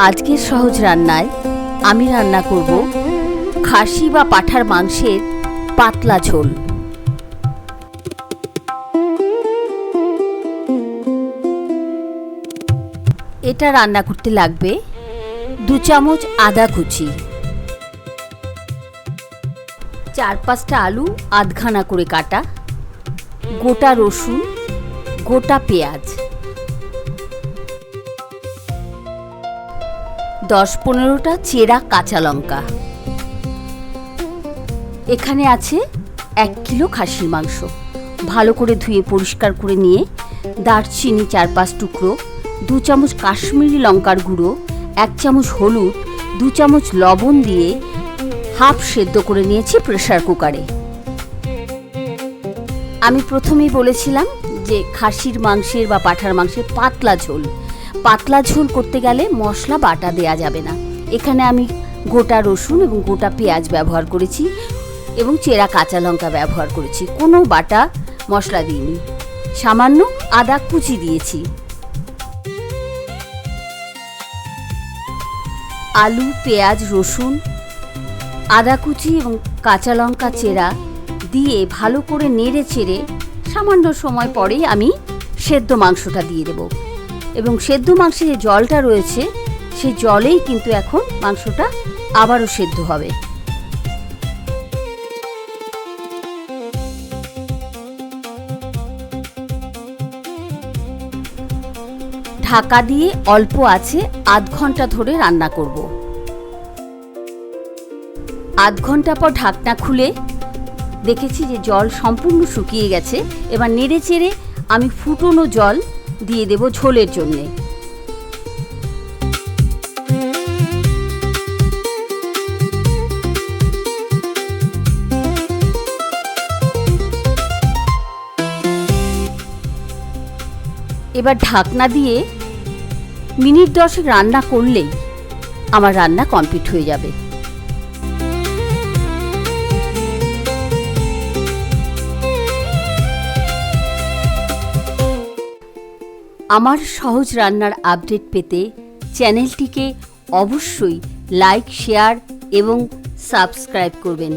আজকের সহজ রান্নায় আমি রান্না করব খাসি বা পাঁঠার মাংসের পাতলা ঝোল। এটা রান্না করতে লাগবে 2 চামচ আদা কুচি, 4-5টা আলু আধখানা করে কাটা, গোটা রসুন, গোটা পেঁয়াজ, 10-15টা চেরা কাঁচা লঙ্কা। এখানে আছে 1 কিলো খাসির মাংস, ভালো করে ধুয়ে পরিষ্কার করে নিয়ে দারচিনি 4-5 টুকরো, 2 চামচ কাশ্মীরি লঙ্কার গুঁড়ো, 1 চামচ হলুদ, 2 চামচ লবণ দিয়ে হাফ সেদ্ধ করে নিয়েছি প্রেসার কুকারে। আমি প্রথমেই বলেছিলাম যে খাসির মাংসের বা পাঁঠার মাংসের পাতলা ঝোল করতে গেলে মশলা বাটা দেয়া যাবে না। এখানে আমি গোটা রসুন এবং গোটা পেঁয়াজ ব্যবহার করেছি এবং চেরা কাঁচা লঙ্কা ব্যবহার করেছি, কোনো বাটা মশলা দিইনি। সামান্য আদা কুচি দিয়েছি। আলু, পেঁয়াজ, রসুন, আদা কুচি এবং কাঁচা লঙ্কা চেরা দিয়ে ভালো করে নেড়ে চেড়ে সামান্য সময় পরেই আমি সেদ্ধ মাংসটা দিয়ে দেব এবং সেদ্ধ মাংসে যে জলটা রয়েছে সেই জলেই কিন্তু এখন মাংসটা আবারও সেদ্ধ হবে। ঢাকা দিয়ে অল্প আছে আধ ঘন্টা ধরে রান্না করব। আধ ঘন্টা পর ঢাকনা খুলে দেখেছি যে জল সম্পূর্ণ শুকিয়ে গেছে। এবার নেড়ে চেড়ে আমি ফুটনো জল দিয়ে দেব ঝোলের জন্যে। এবার ঢাকনা দিয়ে মিনিট 10 রান্না করলেই আমার রান্না কমপ্লিট হয়ে যাবে। আমার সহজ রান্নার আপডেট পেতে চ্যানেলটিকে অবশ্যই লাইক, শেয়ার এবং সাবস্ক্রাইব করবেন।